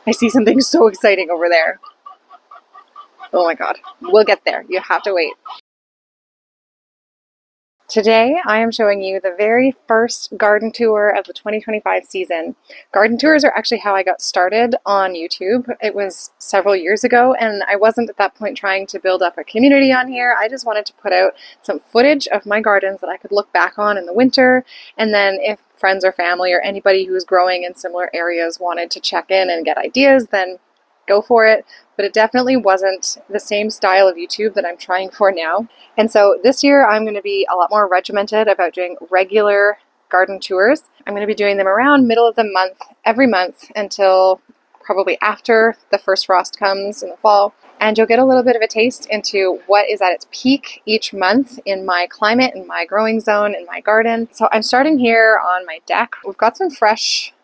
I see something so exciting over there. Oh my god. We'll get there. You have to wait. Today, I am showing you the very first garden tour of the 2025 season. Garden tours are actually how I got started on YouTube. It was several years ago, and I wasn't at that point trying to build up a community on here. I just wanted to put out some footage of my gardens that I could look back on in the winter, and then if friends or family or anybody who was growing in similar areas wanted to check in and get ideas, then go for it. But it definitely wasn't the same style of YouTube that I'm trying for now. And so this year I'm going to be a lot more regimented about doing regular garden tours. I'm going to be doing them around middle of the month, every month until probably after the first frost comes in the fall. And you'll get a little bit of a taste into what is at its peak each month in my climate, in my growing zone, in my garden. So I'm starting here on my deck. We've got some fresh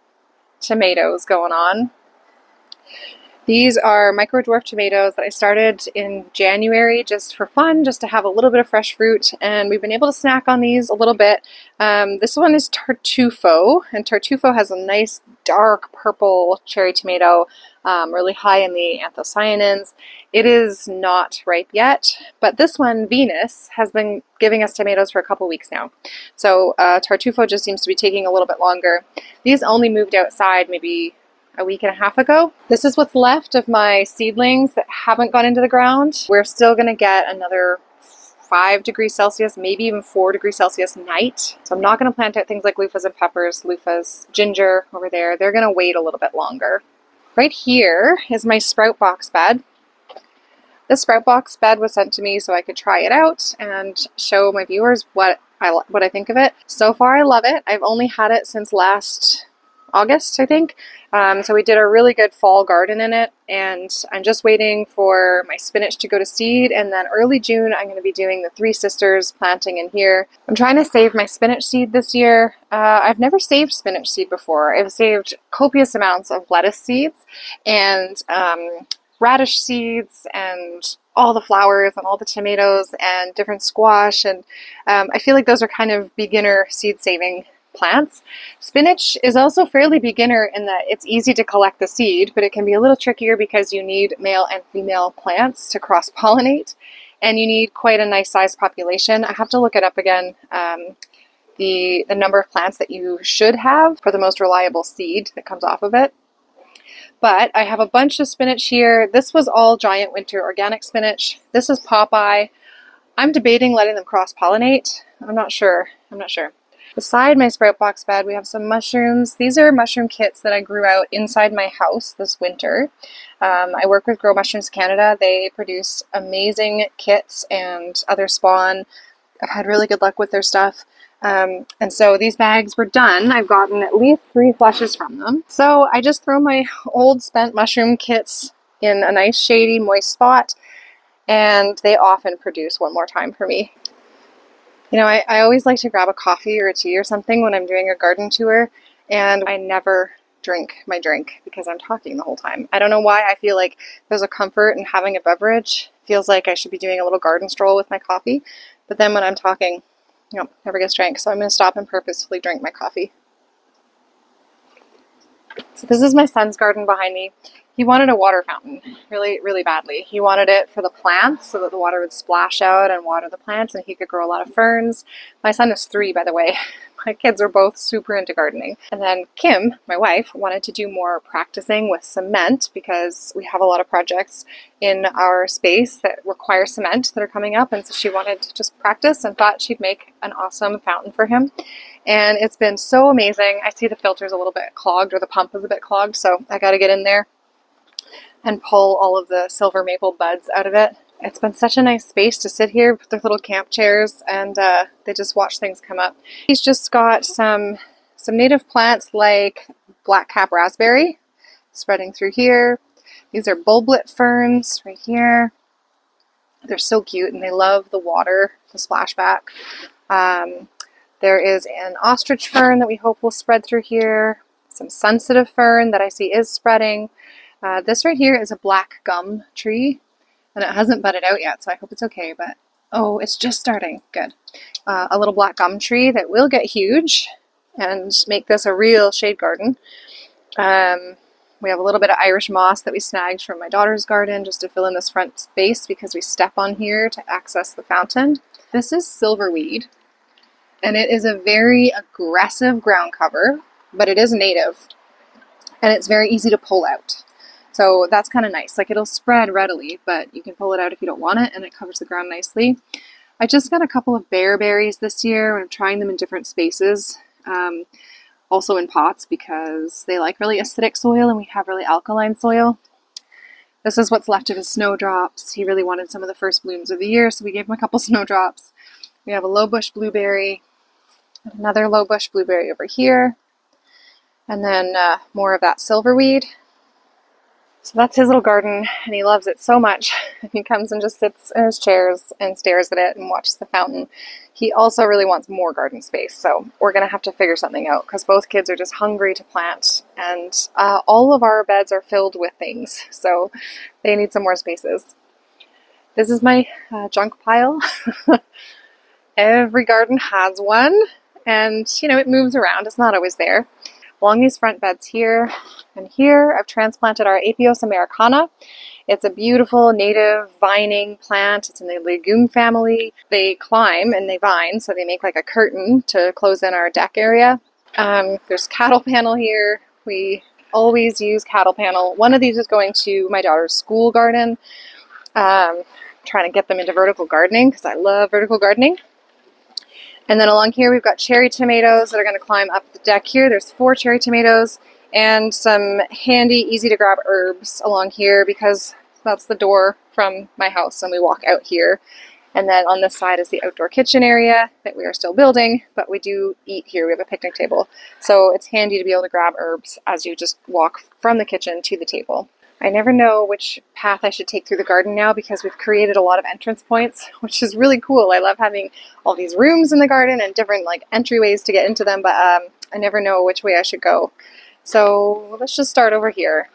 tomatoes going on. These are micro dwarf tomatoes that I started in January just for fun, just to have a little bit of fresh fruit, and we've been able to snack on these a little bit. This one is Tartufo, and Tartufo has a nice dark purple cherry tomato, really high in the anthocyanins. It is not ripe yet, but this one, Venus, has been giving us tomatoes for a couple weeks now. So Tartufo just seems to be taking a little bit longer. These only moved outside maybe a week and a half ago. This is what's left of my seedlings that haven't gone into the ground. We're still going to get another 5 degrees Celsius, maybe even 4 degrees Celsius night. So I'm not going to plant out things like loofahs and peppers, loofahs, ginger over there. They're going to wait a little bit longer. Right here is my sprout box bed. This sprout box bed was sent to me so I could try it out and show my viewers what I think of it. So far I love it. I've only had it since last August, I think. So we did a really good fall garden in it, and I'm just waiting for my spinach to go to seed, and then early June I'm going to be doing the Three Sisters planting in here. I'm trying to save my spinach seed this year. I've never saved spinach seed before. I've saved copious amounts of lettuce seeds and radish seeds and all the flowers and all the tomatoes and different squash, and I feel like those are kind of beginner seed saving plants. Spinach is also fairly beginner in that it's easy to collect the seed, but it can be a little trickier because you need male and female plants to cross-pollinate, and you need quite a nice size population. I have to look it up again, the number of plants that you should have for the most reliable seed that comes off of it. But I have a bunch of spinach here. This was all giant winter organic spinach. This is Popeye. I'm debating letting them cross-pollinate. I'm not sure. Beside my sprout box bed, we have some mushrooms. These are mushroom kits that I grew out inside my house this winter. I work with Grow Mushrooms Canada. They produce amazing kits and other spawn. I've had really good luck with their stuff. And so these bags were done. I've gotten at least 3 flushes from them. So I just throw my old spent mushroom kits in a nice shady, moist spot, and they often produce one more time for me. You know, I always like to grab a coffee or a tea or something when I'm doing a garden tour, and I never drink my drink because I'm talking the whole time. I don't know why. I feel like there's a comfort in having a beverage. It feels like I should be doing a little garden stroll with my coffee, but then when I'm talking, never gets drank. So I'm going to stop and purposefully drink my coffee. So this is my son's garden behind me. He wanted a water fountain really, really badly. He wanted it for the plants so that the water would splash out and water the plants and he could grow a lot of ferns. My son is 3, by the way. My kids are both super into gardening. And then Kim, my wife, wanted to do more practicing with cement because we have a lot of projects in our space that require cement that are coming up. And so she wanted to just practice and thought she'd make an awesome fountain for him. And it's been so amazing. I see the filter's a little bit clogged, or the pump is a bit clogged, so I got to get in there and pull all of the silver maple buds out of it. It's been such a nice space to sit here with their little camp chairs, and they just watch things come up. He's just got some native plants like black-cap raspberry spreading through here. These are bulblet ferns right here. They're so cute, and they love the water, the splashback. There is an ostrich fern that we hope will spread through here. Some sensitive fern that I see is spreading. This right here is a black gum tree, and it hasn't budded out yet, so I hope it's okay, but oh, it's just starting. Good. A little black gum tree that will get huge and make this a real shade garden. We have a little bit of Irish moss that we snagged from my daughter's garden just to fill in this front space because we step on here to access the fountain. This is silverweed, and it is a very aggressive ground cover, but it is native, and it's very easy to pull out. So that's kind of nice. Like, it'll spread readily, but you can pull it out if you don't want it, and it covers the ground nicely. I just got a couple of bearberries this year, and I'm trying them in different spaces. Also in pots because they like really acidic soil and we have really alkaline soil. This is what's left of his snowdrops. He really wanted some of the first blooms of the year, so we gave him a couple snowdrops. We have a low bush blueberry, another low bush blueberry over here, and then more of that silverweed. So that's his little garden, and he loves it so much. He comes and just sits in his chairs and stares at it and watches the fountain. He also really wants more garden space, so we're going to have to figure something out because both kids are just hungry to plant, and all of our beds are filled with things, so they need some more spaces. This is my junk pile. Every garden has one, and you know, it moves around. It's not always there. Along these front beds here and here, I've transplanted our Apios americana. It's a beautiful native vining plant. It's in the legume family. They climb and they vine, so they make like a curtain to close in our deck area. There's cattle panel here. We always use cattle panel. One of these is going to my daughter's school garden. Trying to get them into vertical gardening because I love vertical gardening. And then along here we've got cherry tomatoes that are going to climb up the deck here. There's 4 cherry tomatoes and some handy, easy to grab herbs along here because that's the door from my house and we walk out here. And then on this side is the outdoor kitchen area that we are still building, but we do eat here. We have a picnic table. So it's handy to be able to grab herbs as you just walk from the kitchen to the table. I never know which path I should take through the garden now because we've created a lot of entrance points, which is really cool. I love having all these rooms in the garden and different like entryways to get into them, but I never know which way I should go. So let's just start over here.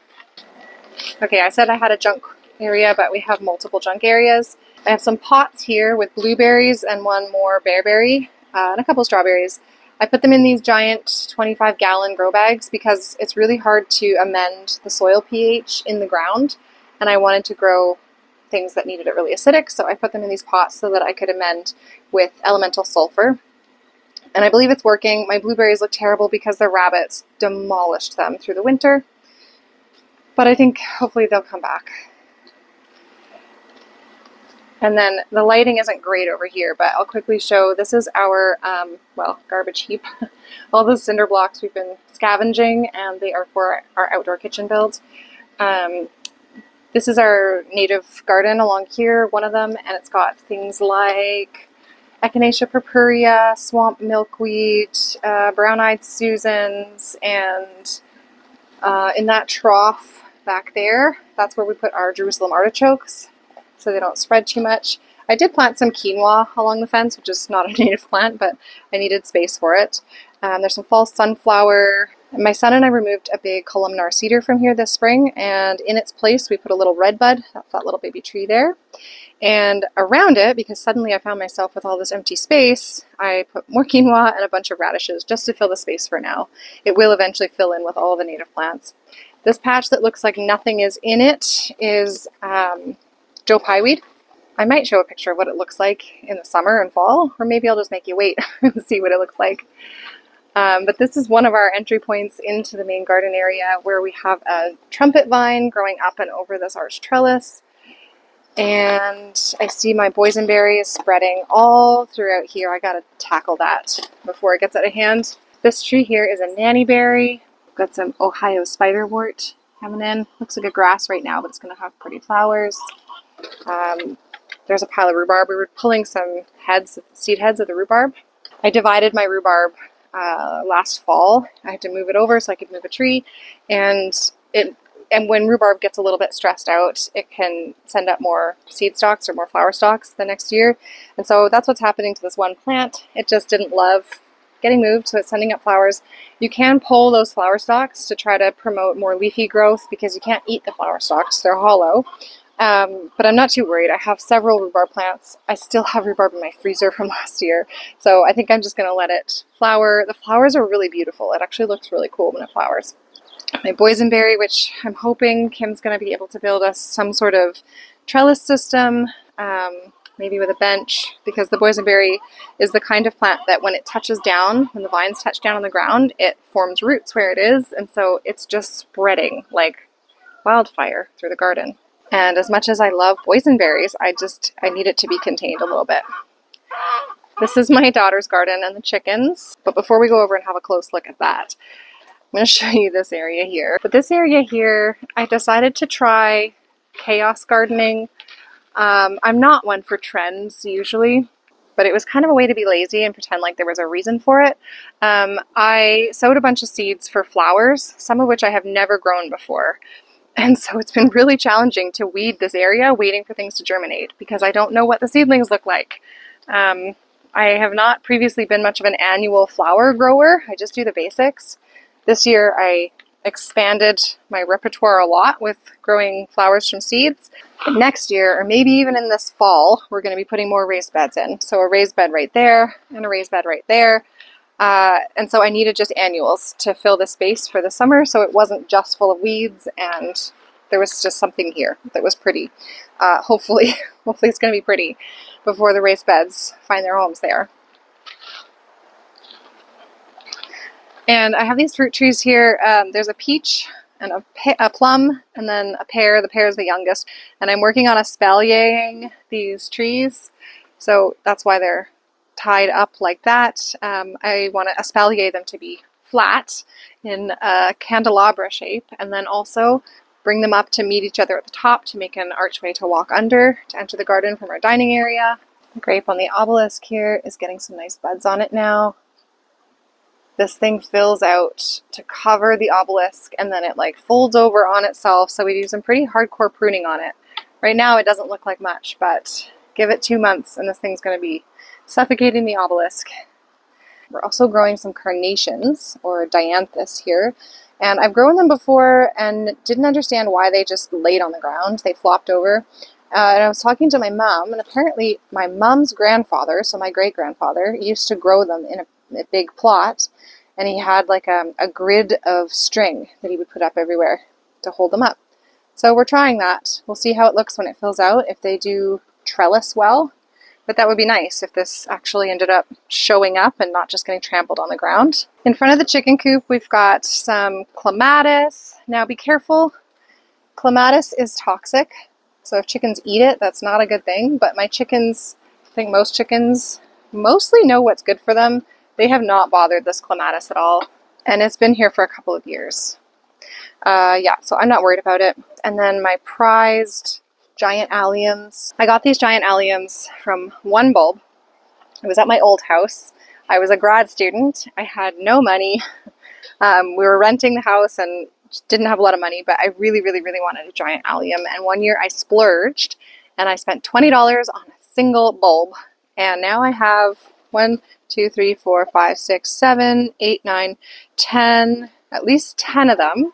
Okay, I said I had a junk area, but we have multiple junk areas. I have some pots here with blueberries and one more bearberry and a couple strawberries. I put them in these giant 25-gallon grow bags because it's really hard to amend the soil pH in the ground, and I wanted to grow things that needed it really acidic, so I put them in these pots so that I could amend with elemental sulfur. And I believe it's working. My blueberries look terrible because the rabbits demolished them through the winter, but I think hopefully they'll come back. And then the lighting isn't great over here, but I'll quickly show. This is our, garbage heap. All the cinder blocks we've been scavenging, and they are for our outdoor kitchen builds. This is our native garden along here, one of them, and it's got things like Echinacea purpurea, swamp milkweed, brown-eyed Susans, and in that trough back there, that's where we put our Jerusalem artichokes, so they don't spread too much. I did plant some quinoa along the fence, which is not a native plant, but I needed space for it. There's some fall sunflower. My son and I removed a big columnar cedar from here this spring, and in its place we put a little redbud. That's that little baby tree there. And around it, because suddenly I found myself with all this empty space, I put more quinoa and a bunch of radishes just to fill the space for now. It will eventually fill in with all the native plants. This patch that looks like nothing is in it is Joe Pyeweed. I might show a picture of what it looks like in the summer and fall, or maybe I'll just make you wait and see what it looks like. But this is one of our entry points into the main garden area where we have a trumpet vine growing up and over this arch trellis. And I see my boysenberry is spreading all throughout here. I gotta tackle that before it gets out of hand. This tree here is a nannyberry. Got some Ohio spiderwort coming in. Looks like a grass right now, but it's gonna have pretty flowers. There's a pile of rhubarb. We were pulling some heads, seed heads of the rhubarb. I divided my rhubarb last fall. I had to move it over so I could move a tree, and when rhubarb gets a little bit stressed out, it can send up more seed stalks or more flower stalks the next year. And so that's what's happening to this one plant. It just didn't love getting moved, so it's sending up flowers. You can pull those flower stalks to try to promote more leafy growth because you can't eat the flower stalks. They're hollow. But I'm not too worried. I have several rhubarb plants. I still have rhubarb in my freezer from last year. So I think I'm just going to let it flower. The flowers are really beautiful. It actually looks really cool when it flowers. my boysenberry, which I'm hoping Kim's going to be able to build us some sort of trellis system, maybe with a bench, because the boysenberry is the kind of plant that when it touches down, when the vines touch down on the ground, it forms roots where it is, and so it's just spreading like wildfire through the garden. And as much as I love boysenberries, I need it to be contained a little bit. This is my daughter's garden and the chickens, but before we go over and have a close look at that, I'm going to show you this area here. But this area here, I decided to try chaos gardening. I'm not one for trends usually, but it was kind of a way to be lazy and pretend like there was a reason for it. I sowed a bunch of seeds for flowers, some of which I have never grown before. And so it's been really challenging to weed this area, waiting for things to germinate, because I don't know what the seedlings look like. I have not previously been much of an annual flower grower. I just do the basics. This year I expanded my repertoire a lot with growing flowers from seeds. But next year, or maybe even in this fall, we're going to be putting more raised beds in. So a raised bed right there and a raised bed right there. And so I needed just annuals to fill the space for the summer, so it wasn't just full of weeds, and there was just something here that was pretty. Hopefully it's going to be pretty before the raised beds find their homes there. And I have these fruit trees here. There's a peach and a plum, and then a pear. The pear is the youngest. And I'm working on espaliering these trees, so that's why they're tied up like that. I want to espalier them to be flat in a candelabra shape, and then also bring them up to meet each other at the top to make an archway to walk under to enter the garden from our dining area. The grape on the obelisk here is getting some nice buds on it now. This thing fills out to cover the obelisk, and then it like folds over on itself, so we do some pretty hardcore pruning on it. Right now it doesn't look like much, but give it 2 months and this thing's going to be suffocating the obelisk. We're also growing some carnations, or dianthus here, and I've grown them before and didn't understand why they just laid on the ground. They flopped over. And I was talking to my mom, and apparently my mom's grandfather, so my great-grandfather, used to grow them in a big plot, and he had like a grid of string that he would put up everywhere to hold them up. So we're trying that. We'll see how it looks when it fills out, if they do trellis well. But that would be nice if this actually ended up showing up and not just getting trampled on the ground. In front of the chicken coop, we've got some clematis. Now be careful. Clematis is toxic, so if chickens eat it, that's not a good thing. But my chickens, I think most chickens mostly know what's good for them. They have not bothered this clematis at all, and it's been here for a couple of years. Yeah, so I'm not worried about it. And then my prized giant alliums. I got these giant alliums from one bulb. It was at my old house. I was a grad student. I had no money. We were renting the house and didn't have a lot of money, but I really, really, really wanted a giant allium. And one year I splurged and I spent $20 on a single bulb. And now I have 1, 2, 3, 4, 5, 6, 7, 8, 9, 10, at least 10 of them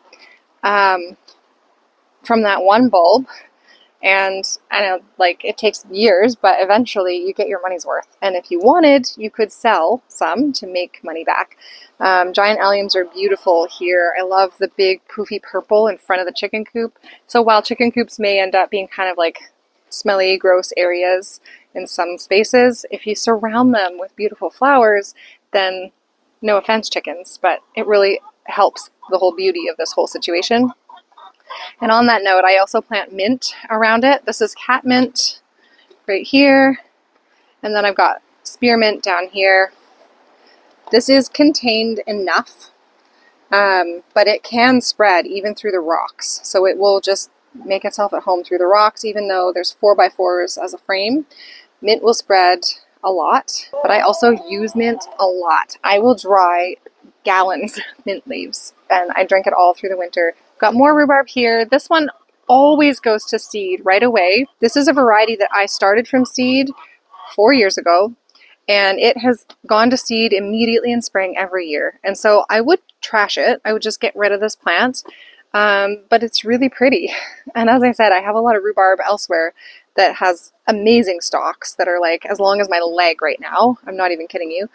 from that one bulb. And I know, like, it takes years, but eventually you get your money's worth. And if you wanted, you could sell some to make money back. Giant alliums are beautiful here. I love the big poofy purple in front of the chicken coop. So while chicken coops may end up being kind of like smelly, gross areas in some spaces, if you surround them with beautiful flowers, then no offense, chickens, but it really helps the whole beauty of this whole situation. And on that note, I also plant mint around it. This is catmint right here. And then I've got spearmint down here. This is contained enough, but it can spread even through the rocks. So it will just make itself at home through the rocks, even though there's 4x4s as a frame. Mint will spread a lot, but I also use mint a lot. I will dry gallons of mint leaves, and I drink it all through the winter. Got more rhubarb here. This one always goes to seed right away. This is a variety that I started from seed 4 years ago, and it has gone to seed immediately in spring every year. And so I would trash it. I would just get rid of this plant, but it's really pretty. And as I said, I have a lot of rhubarb elsewhere that has amazing stalks that are like as long as my leg right now. I'm not even kidding you.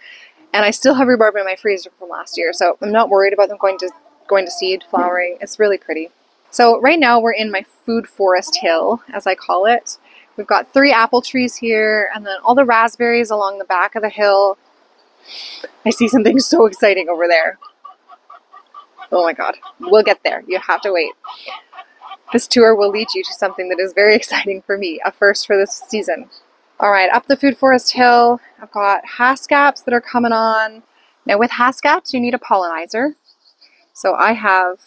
And I still have rhubarb in my freezer from last year, so I'm not worried about them going to going to seed, flowering. It's really pretty. So right now we're in my food forest hill, as I call it. We've got 3 apple trees here, and then all the raspberries along the back of the hill. I see something so exciting over there. Oh my god, we'll get there. You have to wait. This tour will lead you to something that is very exciting for me, a first for this season. All right, up the food forest hill, I've got haskaps that are coming on. Now with haskaps, you need a pollinizer. So I have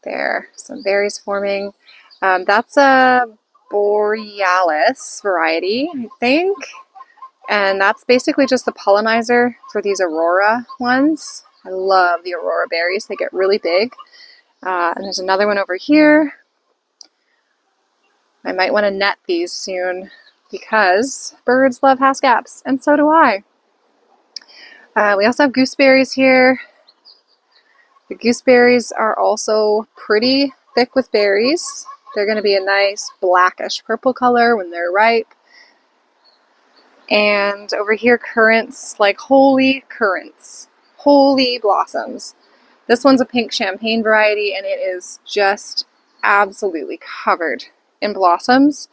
there some berries forming. That's a borealis variety, I think. And that's basically just the pollinizer for these aurora ones. I love the aurora berries. They get really big. And there's another one over here. I might want to net these soon because birds love haskaps, and so do I. We also have gooseberries here. The gooseberries are also pretty thick with berries. They're going to be a nice blackish purple color when they're ripe. And over here, currants, like holy currants, holy blossoms. This one's a pink champagne variety, and it is just absolutely covered in blossoms.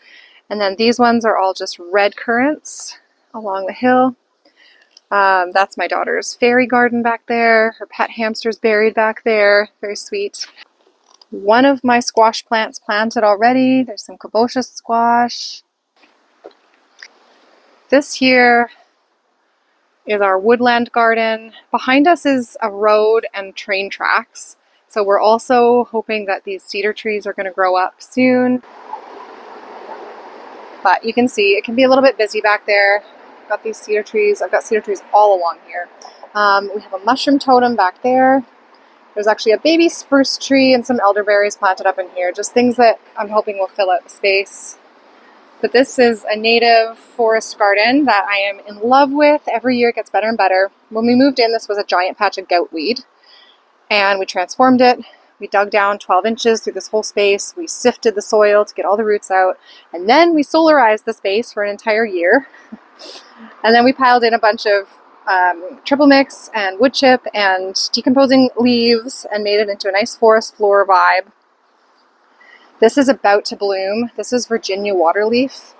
And then these ones are all just red currants along the hill. That's my daughter's fairy garden back there. Her pet hamster's buried back there. Very sweet. One of my squash plants planted already. There's some cabochas squash. This here is our woodland garden. Behind us is a road and train tracks. So we're also hoping that these cedar trees are going to grow up soon. But you can see it can be a little bit busy back there. I've got these cedar trees. I've got cedar trees all along here. We have a mushroom totem back there. There's actually a baby spruce tree and some elderberries planted up in here. Just things that I'm hoping will fill out the space. But this is a native forest garden that I am in love with. Every year it gets better and better. When we moved in, this was a giant patch of goutweed. And we transformed it. We dug down 12 inches through this whole space. We sifted the soil to get all the roots out. And then we solarized the space for an entire year. And then we piled in a bunch of triple mix and wood chip and decomposing leaves and made it into a nice forest floor vibe. This is about to bloom. This is Virginia waterleaf.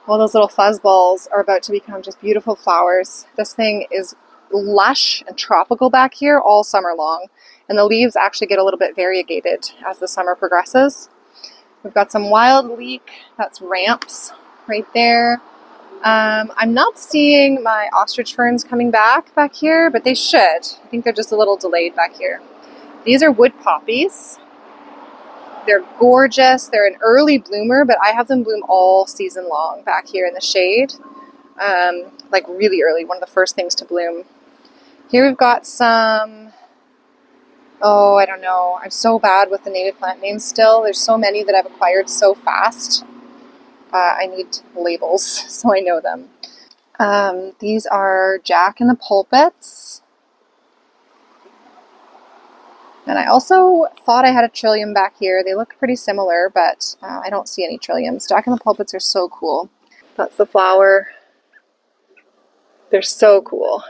All those little fuzz balls are about to become just beautiful flowers. This thing is lush and tropical back here all summer long. And the leaves actually get a little bit variegated as the summer progresses. We've got some wild leek. That's ramps right there. I'm not seeing my ostrich ferns coming back here, but they should. I think they're just a little delayed back here. These are wood poppies. They're gorgeous. They're an early bloomer, but I have them bloom all season long back here in the shade. Like really early, one of the first things to bloom. Here we've got some, oh, I don't know. I'm so bad with the native plant names still. There's so many that I've acquired so fast. I need labels so I know them. These are Jack in the Pulpits. And I also thought I had a trillium back here. They look pretty similar, but I don't see any trilliums. Jack in the Pulpits are so cool. That's the flower. They're so cool.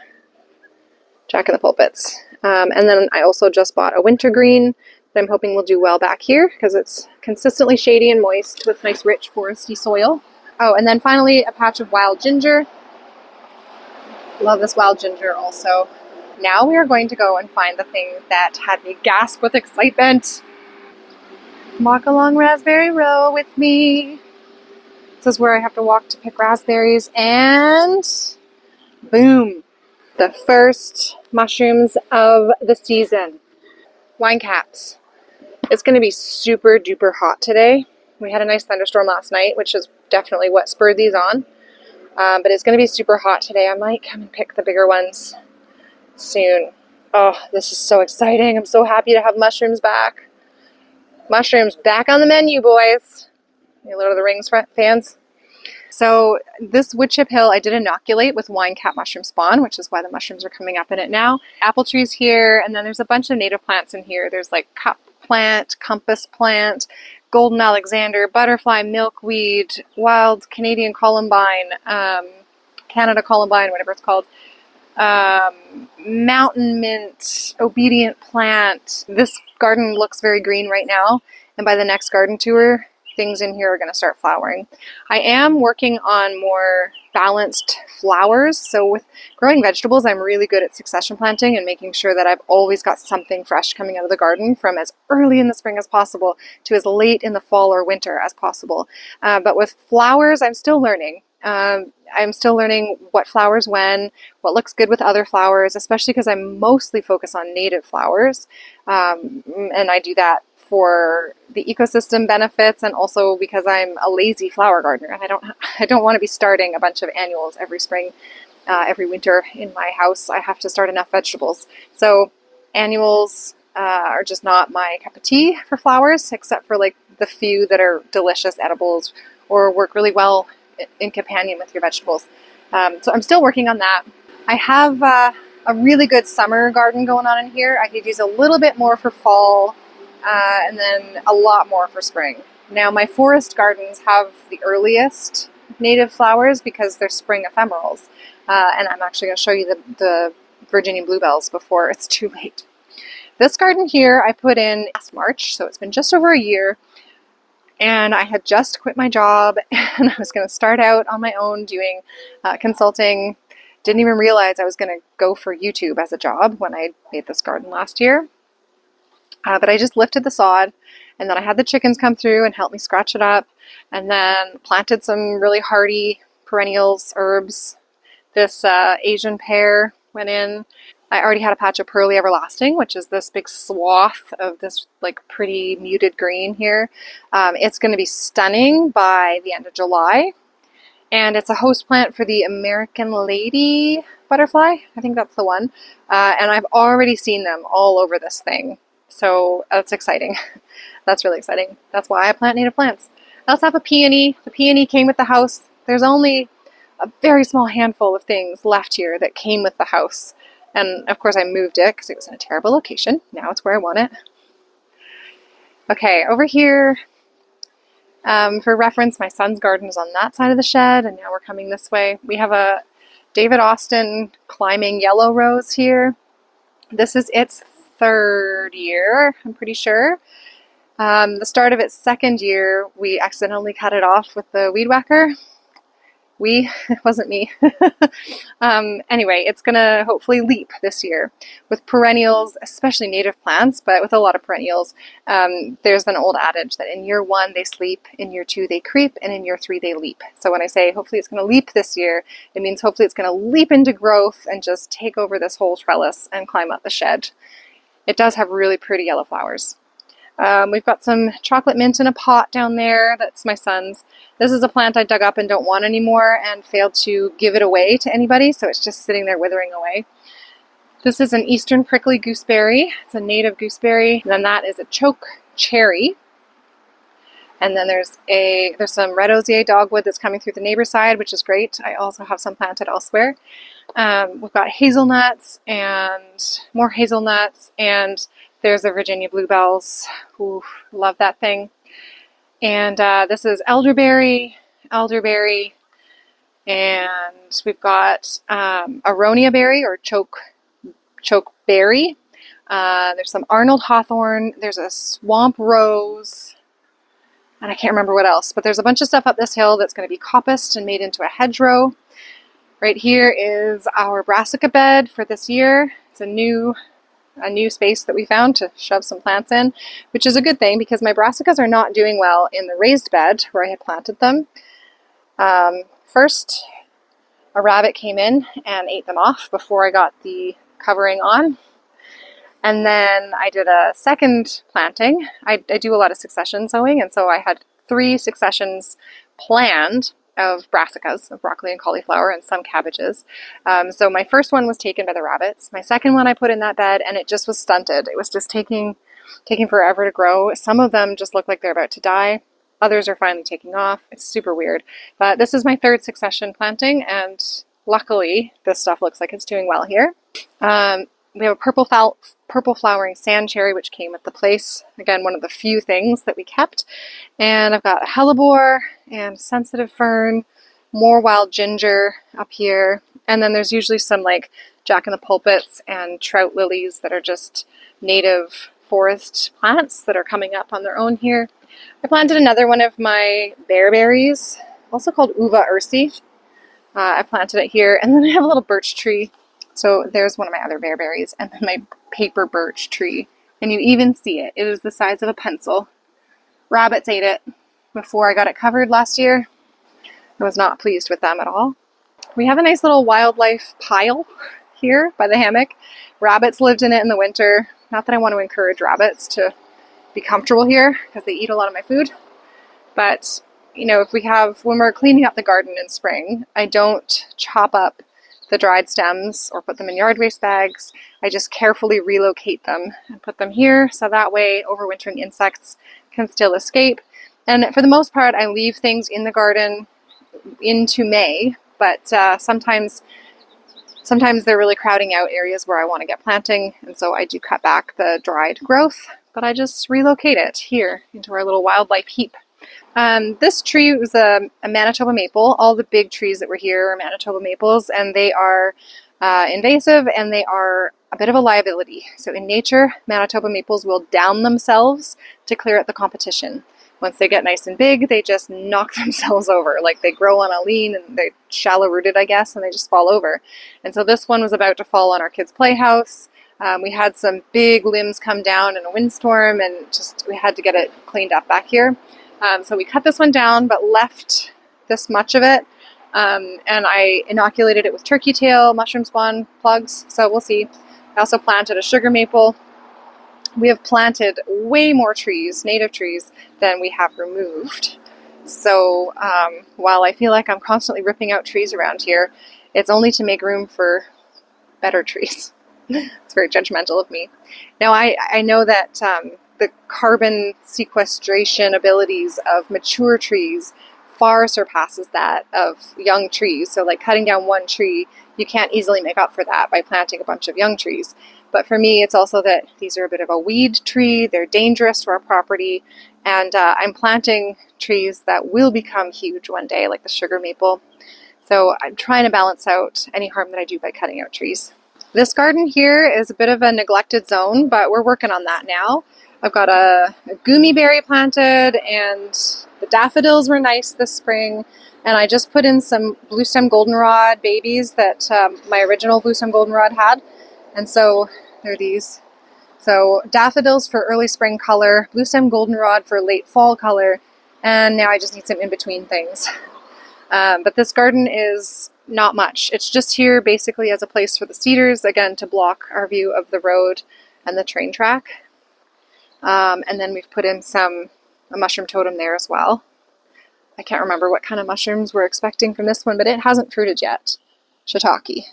Jack in the Pulpits. And then I also just bought a wintergreen that I'm hoping will do well back here because it's consistently shady and moist with nice rich foresty soil. Oh, and then finally a patch of wild ginger. Love this wild ginger also. Now we are going to go and find the thing that had me gasp with excitement. Walk along Raspberry Row with me. This is where I have to walk to pick raspberries, and boom, the first mushrooms of the season. Wine caps. It's going to be super duper hot today. We had a nice thunderstorm last night, which is definitely what spurred these on. But it's going to be super hot today. I might come and pick the bigger ones soon. Oh, this is so exciting. I'm so happy to have mushrooms back. Mushrooms back on the menu, boys. You Lord of the Rings fans. So this wood chip hill I did inoculate with wine cap mushroom spawn, which is why the mushrooms are coming up in it now. Apple trees here, and then there's a bunch of native plants in here. There's like cup plant, compass plant, golden Alexander, butterfly milkweed, wild Canadian columbine, Canada columbine, whatever it's called. mountain mint, obedient plant. This garden looks very green right now, and by the next garden tour, things in here are going to start flowering. I am working on more balanced flowers, so with growing vegetables, I'm really good at succession planting and making sure that I've always got something fresh coming out of the garden from as early in the spring as possible to as late in the fall or winter as possible. But with flowers, I'm still learning. I'm still learning what flowers when, what looks good with other flowers, especially because I'm mostly focused on native flowers. And I do that for the ecosystem benefits and also because I'm a lazy flower gardener and I don't want to be starting a bunch of annuals every spring, every winter in my house. I have to start enough vegetables. So annuals are just not my cup of tea for flowers, except for like the few that are delicious edibles or work really well in companion with your vegetables. So I'm still working on that. I have a really good summer garden going on in here. I could use a little bit more for fall and then a lot more for spring. Now my forest gardens have the earliest native flowers because they're spring ephemerals. And I'm actually going to show you the Virginia bluebells before it's too late. This garden here I put in last March, so it's been just over a year. And I had just quit my job and I was going to start out on my own doing consulting. Didn't even realize I was going to go for YouTube as a job when I made this garden last year. But I just lifted the sod and then I had the chickens come through and help me scratch it up and then planted some really hardy perennials, herbs. This Asian pear went in. I already had a patch of Pearly Everlasting, which is this big swath of this like pretty muted green here. It's going to be stunning by the end of July. And it's a host plant for the American Lady butterfly. I think that's the one. And I've already seen them all over this thing. So that's exciting. That's really exciting. That's why I plant native plants. I also have a peony. The peony came with the house. There's only a very small handful of things left here that came with the house. And of course I moved it because it was in a terrible location. Now it's where I want it. Okay, over here, for reference, my son's garden is on that side of the shed, and now we're coming this way. We have a David Austin climbing yellow rose here. This is its third year, I'm pretty sure. The start of its second year, we accidentally cut it off with the weed whacker. It wasn't me. Anyway, it's gonna hopefully leap this year. With perennials, especially native plants, but with a lot of perennials, there's an old adage that in year 1 they sleep, in year 2 they creep, and in year 3 they leap. So when I say hopefully it's gonna leap this year, it means hopefully it's gonna leap into growth and just take over this whole trellis and climb up the shed. It does have really pretty yellow flowers. We've got some chocolate mint in a pot down there. That's my son's. This is a plant I dug up and don't want anymore and failed to give it away to anybody, so it's just sitting there withering away. This is an eastern prickly gooseberry. It's a native gooseberry. And then that is a choke cherry. And then there's some red osier dogwood that's coming through the neighbor's side, which is great. I also have some planted elsewhere. We've got hazelnuts and more hazelnuts, and there's the Virginia bluebells. Ooh, love that thing. And this is elderberry, and we've got aronia berry or choke berry. There's some Arnold hawthorn. There's a swamp rose, and I can't remember what else. But there's a bunch of stuff up this hill that's going to be coppiced and made into a hedgerow. Right here is our brassica bed for this year. It's a new space that we found to shove some plants in, which is a good thing because my brassicas are not doing well in the raised bed where I had planted them. First, a rabbit came in and ate them off before I got the covering on. And then I did a second planting. I do a lot of succession sowing, and so I had 3 successions planned of brassicas, of broccoli and cauliflower, and some cabbages. So my first one was taken by the rabbits. My second one I put in that bed, and it just was stunted. It was just taking forever to grow. Some of them just look like they're about to die. Others are finally taking off. It's super weird. But this is my 3rd succession planting, and luckily this stuff looks like it's doing well here. We have a purple flowering sand cherry, which came with the place. Again, one of the few things that we kept. And I've got a hellebore and sensitive fern, more wild ginger up here. And then there's usually some like jack-in-the-pulpits and trout lilies that are just native forest plants that are coming up on their own here. I planted another one of my bearberries, also called Uva ursi. I planted it here, and then I have a little birch tree. So there's one of my other bearberries, and then my paper birch tree. And you even see it. It is the size of a pencil. Rabbits ate it before I got it covered last year. I was not pleased with them at all. We have a nice little wildlife pile here by the hammock. Rabbits lived in it in the winter. Not that I want to encourage rabbits to be comfortable here because they eat a lot of my food. But, you know, when we're cleaning up the garden in spring, I don't chop up the dried stems or put them in yard waste bags. I just carefully relocate them and put them here so that way overwintering insects can still escape. And for the most part, I leave things in the garden into May, but sometimes they're really crowding out areas where I want to get planting, and so I do cut back the dried growth, but I just relocate it here into our little wildlife heap. This tree was a Manitoba maple. All the big trees that were here are Manitoba maples, and they are invasive and they are a bit of a liability. So in nature, Manitoba maples will down themselves to clear out the competition. Once they get nice and big, they just knock themselves over. Like they grow on a lean and they're shallow rooted, I guess, and they just fall over. And so this one was about to fall on our kids' playhouse. We had some big limbs come down in a windstorm, and we had to get it cleaned up back here. So we cut this one down, but left this much of it. And I inoculated it with turkey tail, mushroom spawn plugs. So we'll see. I also planted a sugar maple. We have planted way more trees, native trees, than we have removed. So while I feel like I'm constantly ripping out trees around here, it's only to make room for better trees. It's very judgmental of me. Now I know that the carbon sequestration abilities of mature trees far surpasses that of young trees. So like cutting down one tree, you can't easily make up for that by planting a bunch of young trees. But for me, it's also that these are a bit of a weed tree. They're dangerous to our property. And I'm planting trees that will become huge one day, like the sugar maple. So I'm trying to balance out any harm that I do by cutting out trees. This garden here is a bit of a neglected zone, but we're working on that now. I've got a gummy berry planted, and the daffodils were nice this spring. And I just put in some blue stem goldenrod babies that my original blue stem goldenrod had. And so they're these. So daffodils for early spring color, blue stem goldenrod for late fall color, and now I just need some in-between things. But this garden is not much. It's just here basically as a place for the cedars, again, to block our view of the road and the train track. And then we've put in a mushroom totem there as well. I can't remember what kind of mushrooms we're expecting from this one, but it hasn't fruited yet. Shiitake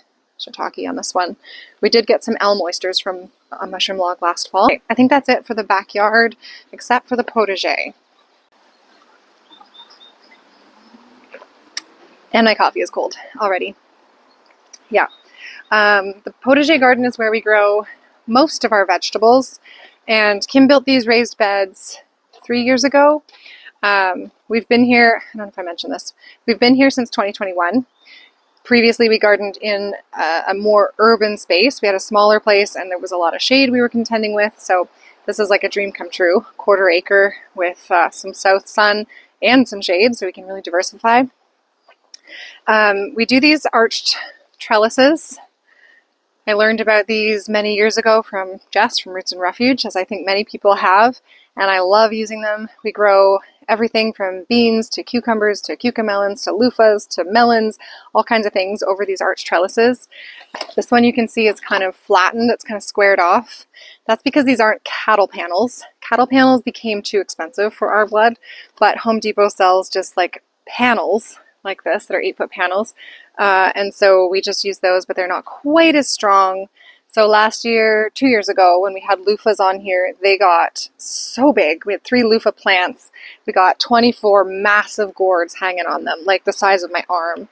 on this one. We did get some elm oysters from a mushroom log last fall. I think that's it for the backyard, except for the Protege. And my coffee is cold already. Yeah. The Protege garden is where we grow most of our vegetables. And Kim built these raised beds 3 years ago. We've been here, I don't know if I mentioned this, we've been here since 2021. Previously, we gardened in a more urban space. We had a smaller place and there was a lot of shade we were contending with. So this is like a dream come true. 1/4 acre with some south sun and some shade, so we can really diversify. We do these arched trellises. I learned about these many years ago from Jess from Roots and Refuge, as I think many people have, and I love using them. We grow everything from beans to cucumbers to cucamelons to loofahs to melons, all kinds of things over these arched trellises. This one you can see is kind of flattened, it's kind of squared off. That's because these aren't cattle panels. Cattle panels became too expensive for our blood, but Home Depot sells just like panels like this that are 8-foot panels. And so we just use those, but they're not quite as strong. So last year, 2 years ago, when we had loofahs on here, they got so big. We had 3 loofah plants. We got 24 massive gourds hanging on them, like the size of my arm.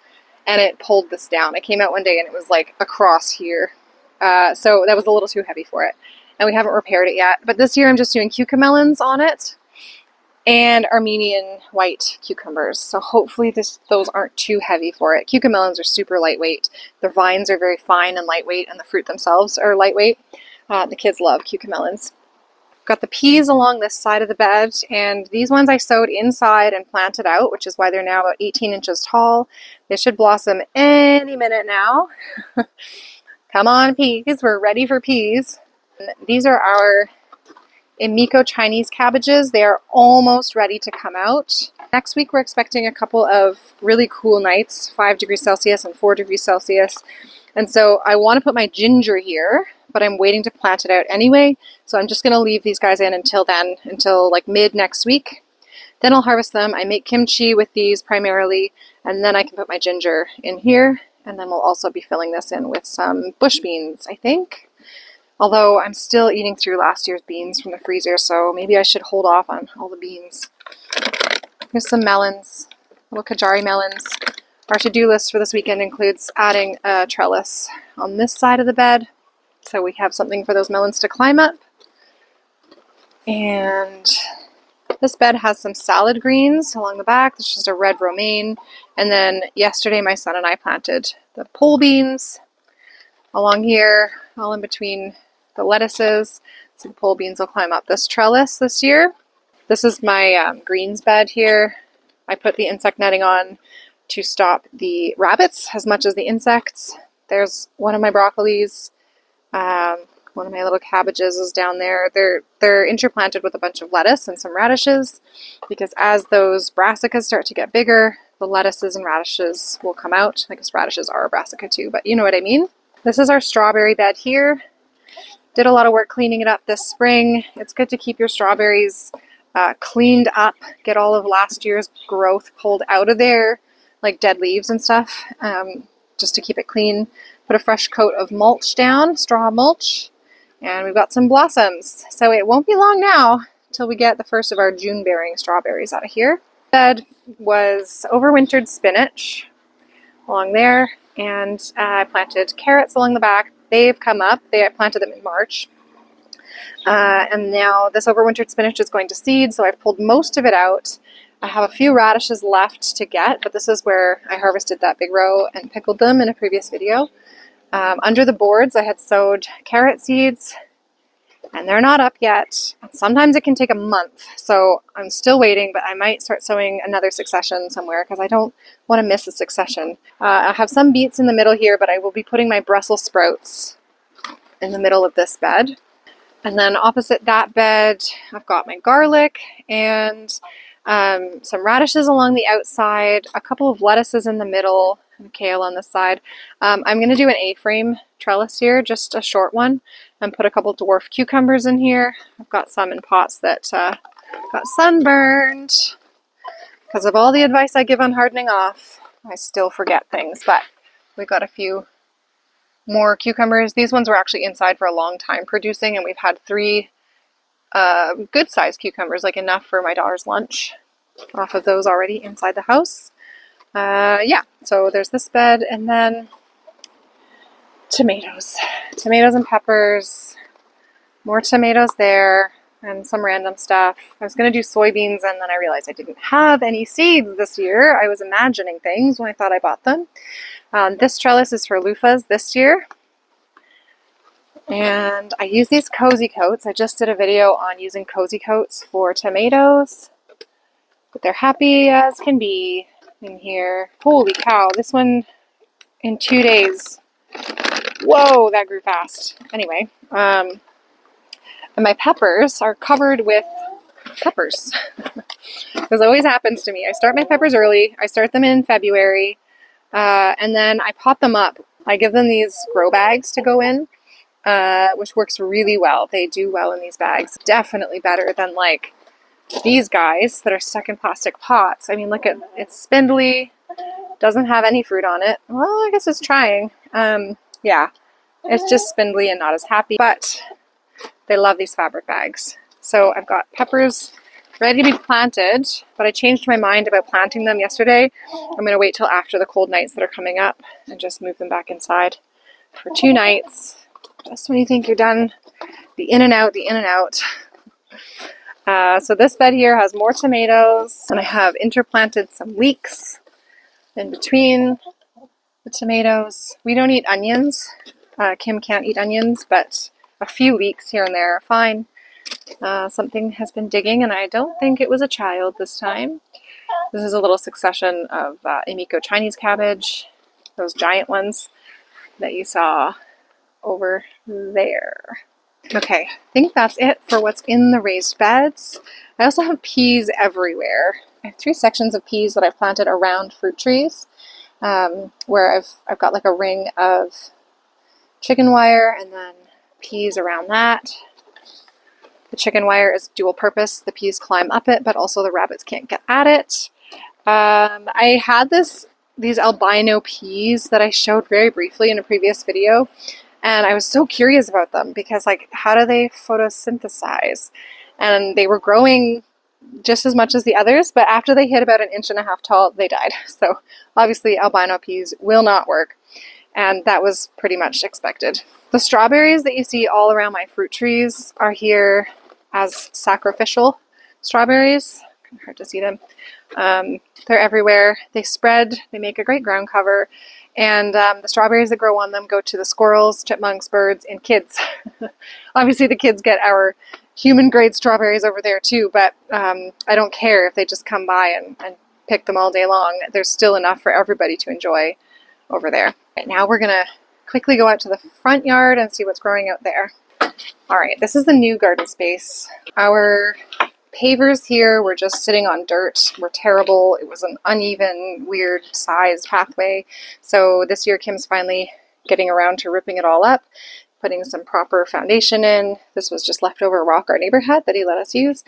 And it pulled this down. I came out one day and it was like across here. So that was a little too heavy for it. And we haven't repaired it yet. But this year I'm just doing cucamelons on it. and Armenian white cucumbers. So hopefully those aren't too heavy for it. Cucamelons are super lightweight. Their vines are very fine and lightweight, and the fruit themselves are lightweight. The kids love cucamelons. Got the peas along this side of the bed, and these ones I sowed inside and planted out, which is why they're now about 18 inches tall. They should blossom any minute now. Come on, peas, we're ready for peas. And these are our Emiko Chinese cabbages. They are almost ready to come out. Next week we're expecting a couple of really cool nights, 5 degrees Celsius and 4 degrees Celsius. And so I want to put my ginger here, but I'm waiting to plant it out anyway. So I'm just going to leave these guys in until then, until like mid next week. Then I'll harvest them. I make kimchi with these primarily, and then I can put my ginger in here. And then we'll also be filling this in with some bush beans, I think. Although I'm still eating through last year's beans from the freezer, so maybe I should hold off on all the beans. Here's some melons, little Kajari melons. Our to-do list for this weekend includes adding a trellis on this side of the bed, so we have something for those melons to climb up. And this bed has some salad greens along the back. This is just a red romaine. And then yesterday my son and I planted the pole beans along here, all in between the lettuces. So the pole beans will climb up this trellis this year. This is my greens bed here. I put the insect netting on to stop the rabbits as much as the insects. There's one of my broccolis. One of my little cabbages is down there. They're interplanted with a bunch of lettuce and some radishes, because as those brassicas start to get bigger, the lettuces and radishes will come out. I guess radishes are a brassica too, but you know what I mean. This is our strawberry bed here. Did a lot of work cleaning it up this spring. It's good to keep your strawberries cleaned up, get all of last year's growth pulled out of there, like dead leaves and stuff, just to keep it clean. Put a fresh coat of mulch down, straw mulch, and we've got some blossoms. So it won't be long now till we get the first of our June-bearing strawberries out of here. Bed was overwintered spinach along there, and I planted carrots along the back. They've come up. I planted them in March. And now this overwintered spinach is going to seed, so I've pulled most of it out. I have a few radishes left to get, but this is where I harvested that big row and pickled them in a previous video. Under the boards I had sowed carrot seeds, and they're not up yet. Sometimes it can take a month, so I'm still waiting, but I might start sowing another succession somewhere because I don't want to miss a succession. I have some beets in the middle here, but I will be putting my Brussels sprouts in the middle of this bed. And then opposite that bed, I've got my garlic and some radishes along the outside, a couple of lettuces in the middle, and kale on the side. I'm going to do an A-frame trellis here, just a short one, and put a couple dwarf cucumbers in here. I've got some in pots that got sunburned. Because of all the advice I give on hardening off, I still forget things, but we've got a few more cucumbers. These ones were actually inside for a long time producing, and we've had 3 good-sized cucumbers, like enough for my daughter's lunch, off of those already inside the house. Yeah, so there's this bed, and then tomatoes and peppers, more tomatoes there, and some random stuff. I was going to do soybeans, and then I realized I didn't have any seeds this year. I was imagining things when I thought I bought them. This trellis is for loofahs this year. And I use these cozy coats. I just did a video on using cozy coats for tomatoes. But they're happy as can be in here. Holy cow, this one in 2 days. Whoa, that grew fast. Anyway, and my peppers are covered with peppers. This always happens to me. I start my peppers early. I start them in February. And then I pot them up. I give them these grow bags to go in, which works really well. They do well in these bags. Definitely better than like these guys that are stuck in plastic pots. I mean, look at it's spindly, doesn't have any fruit on it. Well, I guess it's trying. Yeah, it's just spindly and not as happy, but they love these fabric bags. So I've got peppers ready to be planted, but I changed my mind about planting them yesterday. I'm going to wait till after the cold nights that are coming up and just move them back inside for 2 nights. Just when you think you're done, the in and out, the in and out. So this bed here has more tomatoes, and I have interplanted some leeks in between the tomatoes. We don't eat onions. Kim can't eat onions, but a few leeks here and there are fine. Something has been digging, and I don't think it was a child this time. This is a little succession of Emiko Chinese cabbage, those giant ones that you saw over there. Okay, I think that's it for what's in the raised beds. I also have peas everywhere. I have 3 sections of peas that I've planted around fruit trees, where I've got like a ring of chicken wire and then peas around that. The chicken wire is dual purpose. The peas climb up it, but also the rabbits can't get at it. I had these albino peas that I showed very briefly in a previous video, and I was so curious about them because, like, how do they photosynthesize? And they were growing just as much as the others, but after they hit about 1.5 inches tall, they died. So obviously albino peas will not work, and that was pretty much expected. The strawberries that you see all around my fruit trees are here as sacrificial strawberries. Kind of hard to see them. They're everywhere. They spread, they make a great ground cover, and the strawberries that grow on them go to the squirrels, chipmunks, birds, and kids. Obviously the kids get our human grade strawberries over there too, but I don't care if they just come by and pick them all day long. There's still enough for everybody to enjoy over there. Right, now we're gonna quickly go out to the front yard and see what's growing out there. All right, this is the new garden space. Our pavers here were just sitting on dirt, were terrible. It was an uneven, weird sized pathway. So this year Kim's finally getting around to ripping it all up, putting some proper foundation in. This was just leftover rock our neighbor had that he let us use.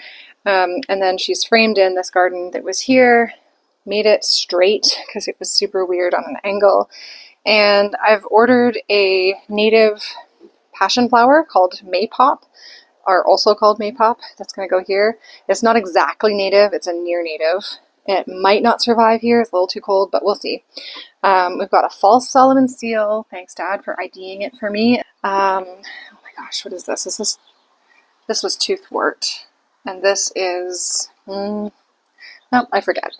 And then she's framed in this garden that was here, made it straight because it was super weird on an angle. And I've ordered a native passion flower called Maypop, are also called Maypop. That's going to go here. It's not exactly native, it's a near native. It might not survive here, it's a little too cold, but we'll see. We've got a false Solomon seal. Thanks, Dad, for IDing it for me. Oh my gosh, what is this? This was toothwort, and this is, oh, I forget.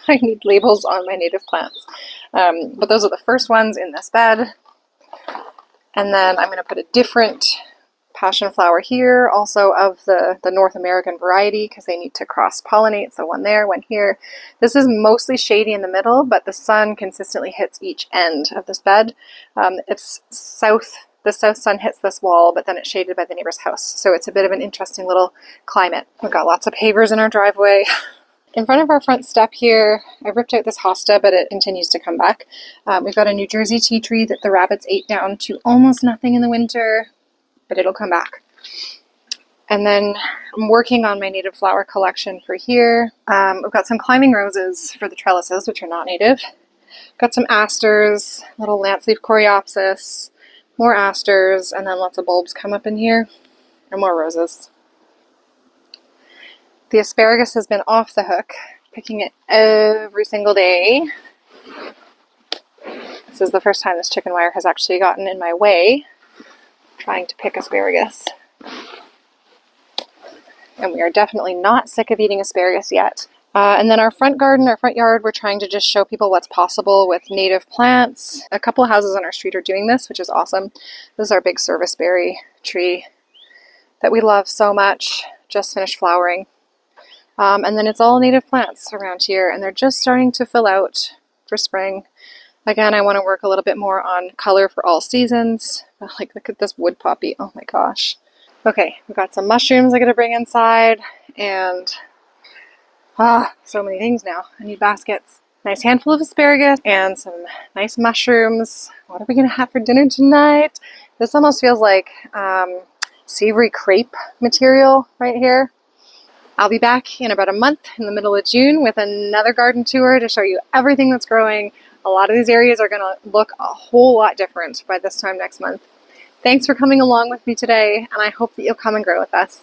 I need labels on my native plants. But those are the first ones in this bed. And then I'm going to put a different passion flower here, also of the North American variety, because they need to cross-pollinate, so one there, one here. This is mostly shady in the middle, but the sun consistently hits each end of this bed. It's south, the south sun hits this wall, but then it's shaded by the neighbor's house, so it's a bit of an interesting little climate. We've got lots of pavers in our driveway. In front of our front step here, I ripped out this hosta, but it continues to come back. We've got a New Jersey tea tree that the rabbits ate down to almost nothing in the winter, but it'll come back. And then I'm working on my native flower collection for here. We've got some climbing roses for the trellises, which are not native. Got some asters, little lance leaf coreopsis, more asters, and then lots of bulbs come up in here, and more roses. The asparagus has been off the hook, picking it every single day. This is the first time this chicken wire has actually gotten in my way, trying to pick asparagus. And we are definitely not sick of eating asparagus yet. And then our front garden, our front yard, we're trying to just show people what's possible with native plants. A couple of houses on our street are doing this, which is awesome. This is our big serviceberry tree that we love so much, just finished flowering. And then it's all native plants around here, and they're just starting to fill out for spring. Again, I want to work a little bit more on color for all seasons. Like, look at this wood poppy. Oh my gosh. Okay, we've got some mushrooms I gotta bring inside, and so many things now. I need baskets. Nice handful of asparagus and some nice mushrooms. What are we gonna have for dinner tonight? This almost feels like savory crepe material right here. I'll be back in about a month in the middle of June with another garden tour to show you everything that's growing. A lot of these areas are going to look a whole lot different by this time next month. Thanks for coming along with me today, and I hope that you'll come and grow with us.